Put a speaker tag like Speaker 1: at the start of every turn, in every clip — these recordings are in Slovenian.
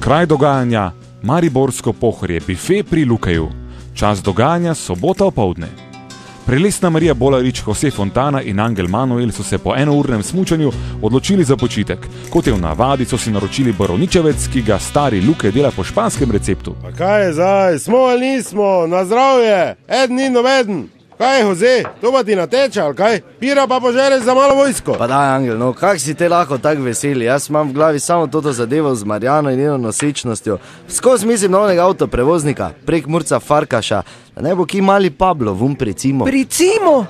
Speaker 1: Kraj dogajanja Mariborsko Pohorje, bife pri Lukaju. Čas dogajanja sobota opoldne. Prelestna Marija Bolarič, Jose Fontana in Angel Manuel so se po enournem smučanju odločili za počitek. Kot je v navadi, so si naročili borovničevec, ki ga stari Luke dela po španskem receptu.
Speaker 2: Pa kaj je zdaj, smo ali nismo, na zdravje, eden in noveden. Kaj je, Jose, to pa ti nateče, ali kaj? Pira pa požereš za malo vojsko.
Speaker 3: Pa daj, Angel, no, kak si te lahko tak veseli? Jaz imam v glavi samo toto zadevo z Marjano in njeno nosečnostjo. Skozi mislim novega avtoprevoznika, prek Murca Farkaša, da ne bo ki mali Pablo vum pri Cimo.
Speaker 4: Pri Cimo?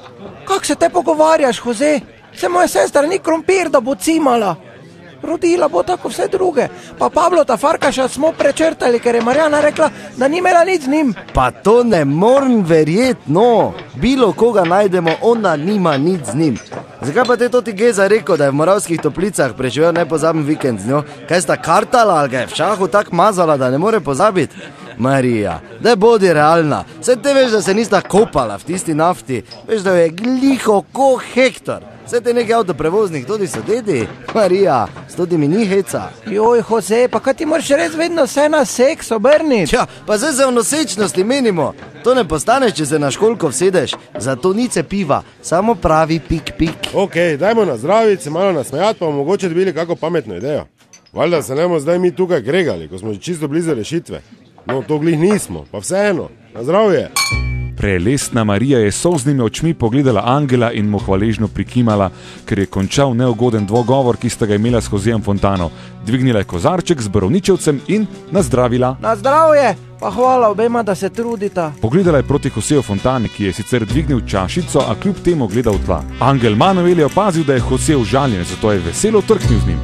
Speaker 4: Kak se te pogovarjaš, Jose? Se moja sestra ni krompir, da bo cimala. Rodila bo tako vse druge. Pa Pablota Farkaša smo prečrtali, ker je Marjana rekla, da ni imela nič z njim.
Speaker 3: Pa to ne morem verjeti, no. Bilo koga najdemo, ona nima nič z njim. Zakaj pa te to ti Geza rekel, da je v Moravskih Toplicah preživel nepozaben vikend z njo? Kaj sta kartala ali ga je v šahu tak mazala, da ne more pozabiti? Marija, da bodi realna. Saj te veš, da se nista kopala v tisti nafti. Veš, da je gliho ko hektar. Vse te neki avtoprevoznik, tudi so dedi. Marija, s tudi mi ni heca.
Speaker 4: Joj, Jose, pa kaj ti moraš res vedno vse na seks obrniti?
Speaker 3: Ja, pa zdaj se v nosečnosti menimo. To ne postaneš, če se na školko vsedeš. Zato ni cepiva, samo pravi pik.
Speaker 2: Ok, dajmo na zdravici, malo nasmejati, pa mogoče dobili kako pametno idejo. Valjda se ne bomo zdaj mi tukaj gregali, ko smo že čisto blizu rešitve. No, to glih nismo, pa vseeno, na zdravje.
Speaker 1: Prelestna Marija je solznimi očmi pogledala Angela in mu hvaležno prikimala, ker je končal neugoden dvogovor, ki sta ga imela s Josejem Fontano. Dvignila je kozarček z borovničevcem in nazdravila.
Speaker 4: Na zdravje, pa hvala obema, da se trudita.
Speaker 1: Pogledala je proti Joseju Fontani, ki je sicer dvignil čašico, a kljub temu gledal tla. Angel Manuel je opazil, da je Jose užaljen, zato je veselo trknil z njim.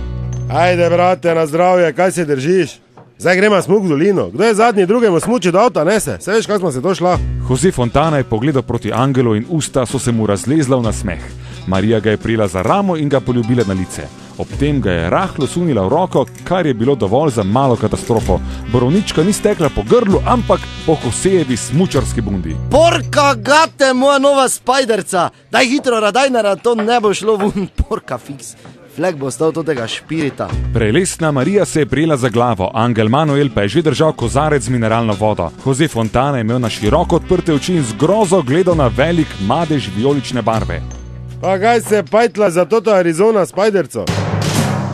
Speaker 2: Ajde, brate, na zdravje, kaj se držiš? Zdaj gremo smuk v dolino. Kdo je zadnji drugemu smuči do avta nese? Se veš, kaj smo se to šla?
Speaker 1: Jose Fontana je pogledal proti Angelu in usta so se mu razlezla v nasmeh. Marija ga je prijela za ramo in ga poljubila na lice. Ob tem ga je rahlo sunila v roko, kar je bilo dovolj za malo katastrofo. Borovnička ni stekla po grlu, ampak po Josejevi smučarski bundi.
Speaker 3: Porka gate, moja nova spajderca! Daj hitro, radajnera, to ne bo šlo vun, porka fiks. Flek bo stal tega špirita.
Speaker 1: Prelestna Marija se je prijela za glavo, Angel Manuel pa je že držal kozarec z mineralno vodo. Jose Fontana je imel na široko odprte oči in z grozo gledal na velik madež vijolične barve.
Speaker 2: Pa kaj se pajtla za toto Arizona spajderco?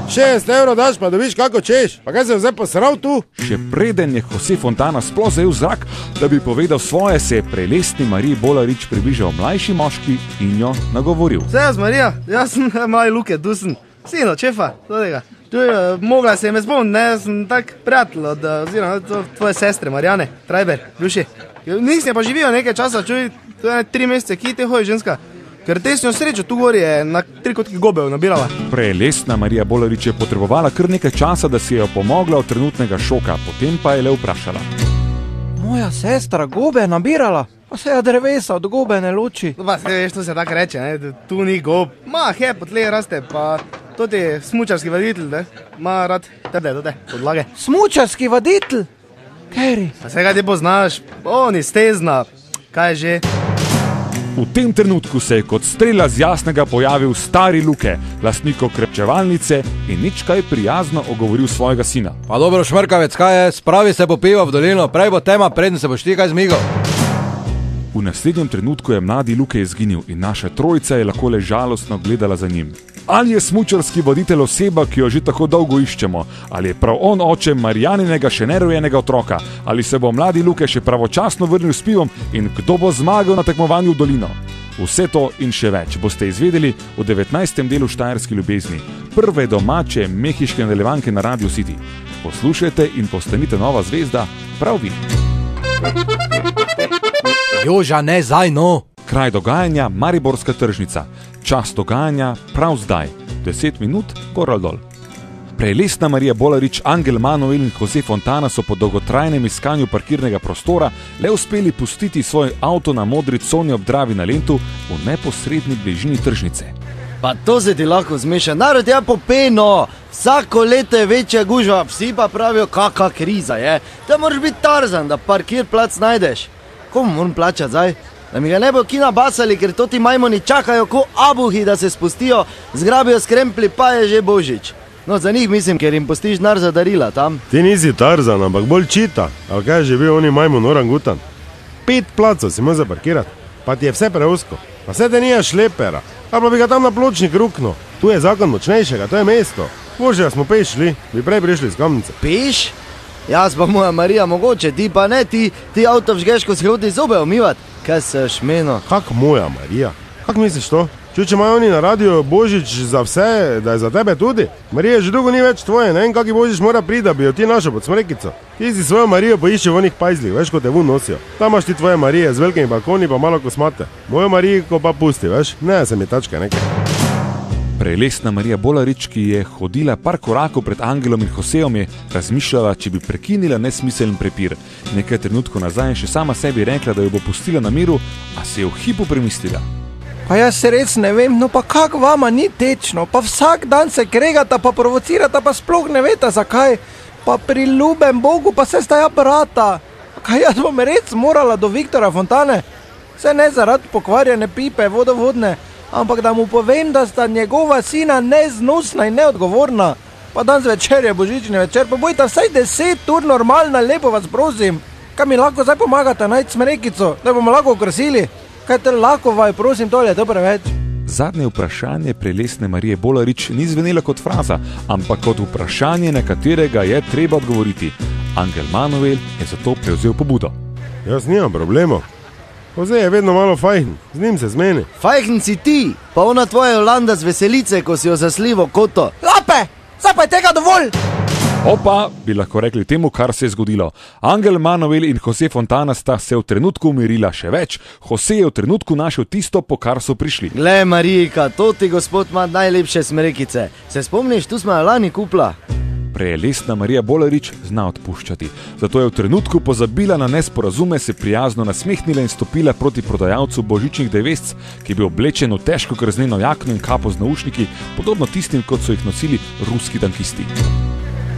Speaker 2: 60 € daš, pa dobiš kako češ. Pa kaj se zdaj posral tu?
Speaker 1: Še preden je Jose Fontana sploh zajel zrak, da bi povedal svoje, se je prelestni Mariji Bolarič približal mlajši moški in jo nagovoril.
Speaker 5: Servus Marija, jaz sem mali Luke, tu sem sino, čefa, tega. Tu je, mogla se me spomniti, ne, sem tak prijatelj od, oziroma tvoje sestre Marjane, Trajber, bivši. Nisem pa živijo nekaj časa, čuj, to je 3 mesece, ki te hoji ženska. Ker tesnjo srečo tu gori je na 3 kotki gobe nabirala.
Speaker 1: Prelestna Marija Bolarič je potrebovala kar nekaj časa, da si je pomogla od trenutnega šoka, potem pa je le vprašala.
Speaker 4: Moja sestra gobe nabirala? Pa se je drevesa od gobe ne loči.
Speaker 5: Pa se veš, to se tako reče, ne? Tu ni gob. Ma hep, tle raste, pa to je smučarski vaditelj, ne? Ma rad tede, podlage.
Speaker 4: Smučarski vaditelj? Keri?
Speaker 5: Pa se ga ti poznaš, on iz Tezna, kaj že?
Speaker 1: V tem trenutku se je kot strela z jasnega pojavil stari Luke, lastnik okrepčevalnice, in nič kaj prijazno ogovoril svojega sina.
Speaker 6: Pa dobro, šmrkavec, kaj je? Spravi se po pivo v dolino, prej bo tema, preden se boš ti kaj zmigal.
Speaker 1: V naslednjem trenutku je mladi Luke izginil in naša trojica je lahko le žalostno gledala za njim. Ali je smučarski voditelj oseba, ki jo že tako dolgo iščemo? Ali je prav on oče Marjaninega še nerojenega otroka? Ali se bo mladi Luke še pravočasno vrnil s pivom in kdo bo zmagal na tekmovanju v dolino? Vse to in še več boste izvedeli v 19. delu Štajerske ljubezni, prve domače mehiške nadaljevanke na Radio City. Poslušajte in postanite nova zvezda prav vi.
Speaker 6: Joža, ne zdaj, no!
Speaker 1: Kraj dogajanja Mariborska tržnica. Čas dogajanja prav zdaj. 10 minut, gor dol. Prelestna Marija Bolarič, Angel Manuel in Jose Fontana so po dolgotrajnem iskanju parkirnega prostora le uspeli pustiti svoj avto na modri coni ob Dravi na Lentu v neposredni bližini tržnice.
Speaker 3: Pa to se ti lahko zmeša, narod je popeno, vsako leto je večja gužva, vsi pa pravijo, kakva kriza je. Da moraš biti Tarzan, da parkir plac najdeš. Komu moram plačati zdaj? Da mi ga ne bo kina basali, ker to ti majmoni čakajo ko abuhi, da se spustijo, zgrabijo skrempli, pa je že božič. No, za njih mislim, ker jim postiš denar za darila tam.
Speaker 2: Ti nisi Tarzan, ampak bolj čita. Ali kaj je že bil oni majmun orangutan? 5 placov si moraš zaparkirati, pa ti je vse preusko. Pa vse te nije šlepera, ali pa bi ga tam na pločnik ruknil. Tu je zakon močnejšega, to je mesto. Bože, smo peš šli, bi prej prišli iz Kamnice.
Speaker 3: Peš? Jaz pa moja Marija mogoče, ti pa ne, ti avto vžgeš, ko si hodi zobe umivat. Kaj se šmeno?
Speaker 2: Kak moja Marija? Kak misliš to? Če imajo oni na radiju Božič za vse, da je za tebe tudi? Marija že dolgo ni več tvoje, ne vem, kaki Božič mora priti, da bi jo ti našel pod smrekico. Ti si svojo Marijo poišče v onih pajzlih, veš, ko te vun nosijo. Tam imaš ti tvoje Marije z velikimi balkoni pa malo kosmate. Mojo Marijko pa pusti, veš, ne se mi tačka nekaj.
Speaker 1: Prelesna Marija Bolarič, ki je hodila par korakov pred Angelom in Hoseom, je razmišljala, če bi prekinila nesmiseln prepir. Nekaj trenutkov nazaj je še sama sebi rekla, da jo bo pustila na miru, a se je v hipu premislila.
Speaker 4: Pa jaz se res ne vem, no pa kak vama ni tečno, pa vsak dan se kregata, pa provocirata, pa sploh ne veta zakaj. Pa pri ljubem Bogu pa se sta ja brata. Kaj jaz bom res morala do Viktora Fontane? Se ne zaradi pokvarjene pipe vodovodne, ampak da mu povem, da sta njegova sina neznosna in neodgovorna. Pa danes večer je božični večer, pa bojta vsaj 10 ur normalna, lepo vas prosim. Kaj mi lahko zdaj pomagate najti smrekico, da bomo lahko okrasili? Kaj te lahko vaj, prosim, tole je to preveč.
Speaker 1: Zadnje vprašanje prelesne Marije Bolarič ni zvenelo kot fraza, ampak kot vprašanje, na katerega je treba odgovoriti. Angel Manuel je zato prevzel pobudo.
Speaker 2: Jaz nimam problemov. Jose je vedno malo fajn, z njim se zmeni.
Speaker 3: Fajn si ti, pa ona tvoja Jolanda z veselice, ko si jo zaslivo koto.
Speaker 4: Lape, zdaj pa je tega dovolj.
Speaker 1: Opa, bi lahko rekli temu, kar se je zgodilo. Angel Manuel in Jose Fontana sta se v trenutku umirila še več. Jose je v trenutku našel tisto, po kar so prišli.
Speaker 3: Gle, Marijka, to ti gospod ima najlepše smrekice. Se spomniš, tu smo jo lani kupla.
Speaker 1: Prelesna Marija Bolarič zna odpuščati. Zato je v trenutku pozabila na nesporazume, se prijazno nasmehnila in stopila proti prodajalcu božičnih drevesc, ki je bil oblečen v težko krzneno jakno in kapo z naušniki, podobno tistim, kot so jih nosili ruski tankisti.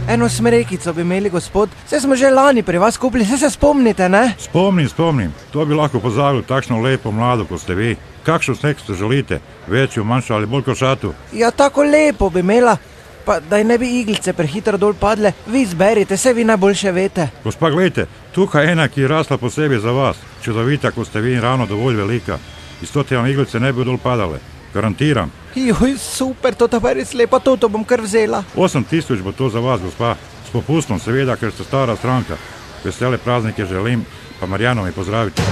Speaker 4: Eno smrekico bi imeli, gospod. Vse smo že lani pri vas kupili, vse se spomnite, ne?
Speaker 7: Spomnim. To bi lahko pozabil takšno lepo mlado, kot ste vi. Kakšno steksto želite? Večjo, manjšo ali bolj košatu?
Speaker 4: Ja, tako lepo bi imela. Pa da ne bi iglice prehitro dol padle. Vi izberite, vse vi najboljše vete.
Speaker 7: Gospa, gledajte, tukaj je ena, ki je rasla posebej za vas. Čudovita, ko ste vi in ravno dovolj velika. Iz to te vam iglice ne bi dol padale. Garantiram.
Speaker 4: Joj, super, to je res lepa, to bom kar vzela.
Speaker 7: 8000 bo to za vas, gospa. S popustom, seveda, ker ste stara stranka. Vesele praznike želim, pa Marjano mi pozdravite.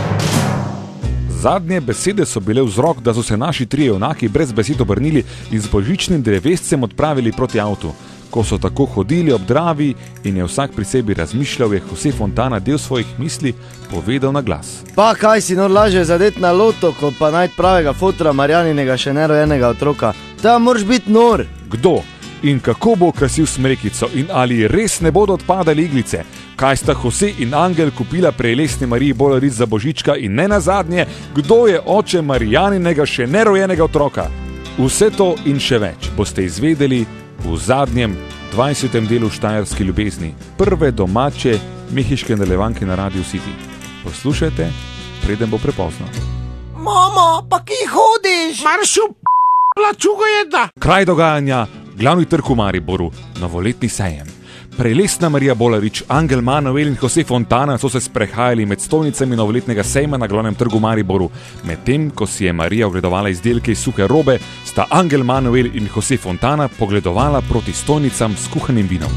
Speaker 1: Zadnje besede so bile vzrok, da so se naši trije junaki brez besed obrnili in z božičnim drevescem odpravili proti avtu. Ko so tako hodili ob Dravi in je vsak pri sebi razmišljal, je Jose Fontana del svojih misli povedal na glas.
Speaker 3: Pa kaj si nor laže zadet na loto, ko pa najti pravega fotra Marjaninega še nerojenega otroka. Tam moraš biti nor.
Speaker 1: Kdo in kako bo okrasil smrekico in ali res ne bodo odpadali iglice? Kaj sta Jose in Angel kupila prelesni Mariji Bolarič za božička in ne nazadnje, kdo je oče Marjaninega še nerojenega otroka? Vse to in še več boste izvedeli v zadnjem 20. delu Štajerske ljubezni, prve domače mehiške nadaljevanke na Radiu City. Poslušajte, preden bo prepozno.
Speaker 4: Mama, pa ki hodiš?
Speaker 2: Maršu, plačugo jedna.
Speaker 1: Kraj dogajanja, glavni trg v Mariboru, novoletni sejem. Prelesna Marija Bolarič, Angel Manuel in Jose Fontana so se sprehajali med stojnicami novoletnega sejma na glavnem trgu v Mariboru. Medtem, ko si je Marija ogledovala izdelke iz suhe robe, sta Angel Manuel in Jose Fontana pogledovala proti stojnicam s kuhanim vinom.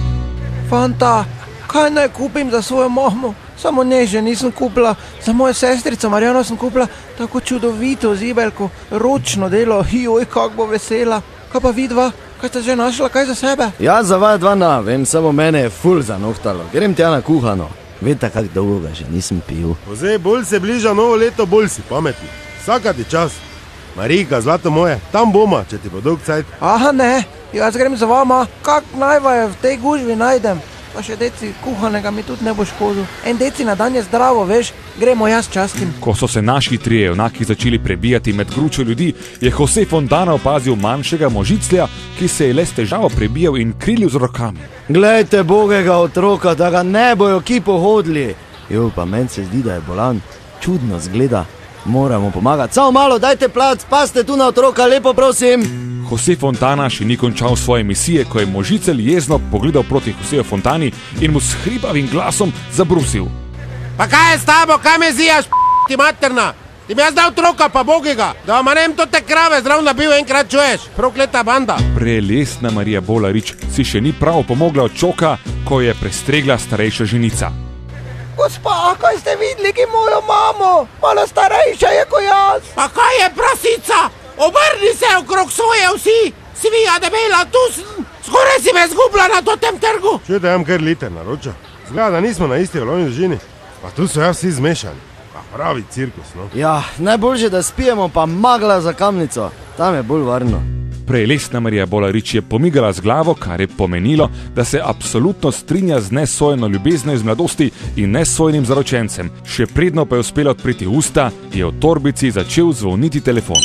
Speaker 4: Fanta, kaj naj kupim za svojo mamo? Samo njej že nisem kupila, za mojo sestrico Marjano sem kupila tako čudovito zibelko, ročno delo, joj, kak bo vesela. Kaj pa vidva? Kaj ste že našla, kaj za sebe?
Speaker 3: Ja, za vas dva ne vem, samo mene je ful zanohtalo. Grem tja na kuhano. Vete, kak dolgo ga že nisem pil.
Speaker 2: Jose, bolj se bliža novo leto, bolj si pametni. Vsaka ti čas. Marijka, zlato moje, tam bomo, če ti bo dolg cajt.
Speaker 4: Aha, ne, jaz grem za vama. Kak najvaje v tej gužvi najdem? Pa še deci kuhanega mi tudi ne bo škodil. En deci na dan je zdravo, veš, gremo jaz častim.
Speaker 1: Ko so se naši trije junaki začeli prebijati med gručo ljudi, je Jose Fontana opazil manjšega možiclja, ki se je le s težavo prebijal in krilil z rokami.
Speaker 3: Glejte bogega otroka, da ga ne bojo ki pohodili. Jo, pa meni se zdi, da je bolan. Čudno zgleda. Moramo pomagati. Samo malo, dajte plac, paste tu na otroka, lepo prosim.
Speaker 1: Jose Fontana še ni končal svoje misije, ko je možicelj jezno pogledal proti Joseju Fontani in mu s hribavim glasom zabrusil.
Speaker 8: Pa kaj je s tabo, kaj me zijaš, ti materna? Ti mi jaz dal otroka, pa bogega, da vam nem to te krave zraven nabil enkrat čuješ, prokleta banda.
Speaker 1: Prelestna Marija Bolarič si še ni prav pomogla od čoka, ko je prestregla starejša ženica.
Speaker 4: Gospa, kaj ste videli, ki mojo mamo? Malo starejša je kot jaz.
Speaker 8: Pa kaj je prasica? Obrni se okrog svoje vsi, svija debela, tu sem, skoraj si me zgubila na tem trgu.
Speaker 2: Čujte, jam kar liter naroča. Zgleda, da nismo na isti valovni dolžini. Pa tu so vsi zmešani. Pa pravi cirkus, no.
Speaker 3: Ja, najboljše, da spijemo pa magla za Kamnico. Tam je bolj varno.
Speaker 1: Prelestna Marija Bolarič je pomigala z glavo, kar je pomenilo, da se absolutno strinja z nesojeno ljubezno iz mladosti in nesojnim zaročencem. Še predno pa je uspela odpreti usta, je v torbici začel zvoniti telefon.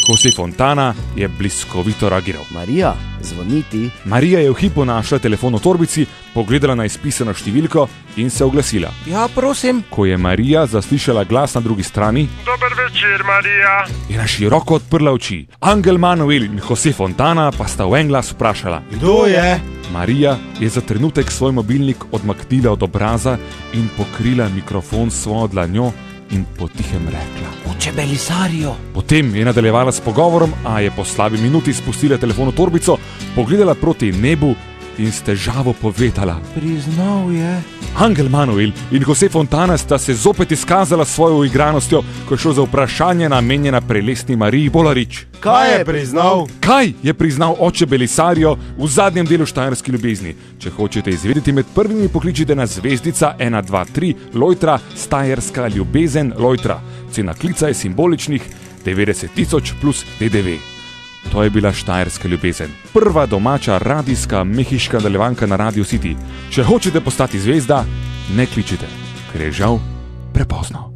Speaker 1: Jose Fontana je bliskovito reagiral.
Speaker 3: Marija, zvoniti.
Speaker 1: Marija je v hipu našla telefon v torbici, pogledala na izpisano številko in se oglasila.
Speaker 4: Ja, prosim.
Speaker 1: Ko je Marija zaslišala glas na drugi strani,
Speaker 9: Dober večer, Marija.
Speaker 1: je na široko odprla oči. Angel Manuel in Jose Fontana pa sta v en glas vprašala.
Speaker 2: Kdo je?
Speaker 1: Marija je za trenutek svoj mobilnik odmaknila od obraza in pokrila mikrofon s svojo dlanjo in potihem rekla.
Speaker 4: Oče Belisarijo.
Speaker 1: Potem je nadaljevala s pogovorom, a je po slabi minuti spustila telefon v torbico, pogledala proti nebu in s težavo povedala.
Speaker 4: Priznal je.
Speaker 1: Angel Manuel in Jose Fontana sta se zopet izkazala s svojo uigranostjo, ko je šlo za vprašanje namenjena prelestni Mariji Bolarič.
Speaker 2: Kaj je priznal?
Speaker 1: Kaj je priznal oče Belisarijo v zadnjem delu Štajerske ljubezni? Če hočete izvedeti, med prvimi pokličite na zvezdica 123 Lojtra Štajerska ljubezen Lojtra. Cena klica je simboličnih 90.000 plus DDV. To je bila Štajerska ljubezen, prva domača radijska mehiška nadaljevanka na Radio City. Če hočete postati zvezda, ne kličite, ker je žal prepozno.